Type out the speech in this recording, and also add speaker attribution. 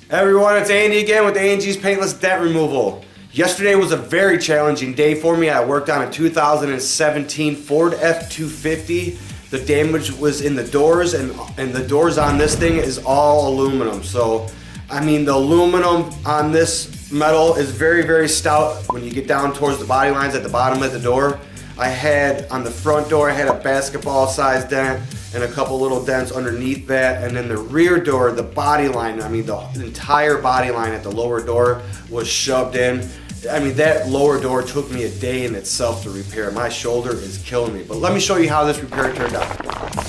Speaker 1: Everyone, it's Andy again with A&G's Paintless Dent Removal. Yesterday was a very challenging day for me. I worked on a 2017 Ford F-250. The damage was in the doors, and the doors on this thing is all aluminum. So, I mean, the aluminum on this metal is very, very stout. When you get down towards the body lines at the bottom of the door, I had, on the front door, I had a basketball-sized dent and a couple little dents underneath that. And then the rear door, the body line, I mean, the entire body line at the lower door was shoved in. I mean, that lower door took me a day in itself to repair. My shoulder is killing me. But let me show you how this repair turned out.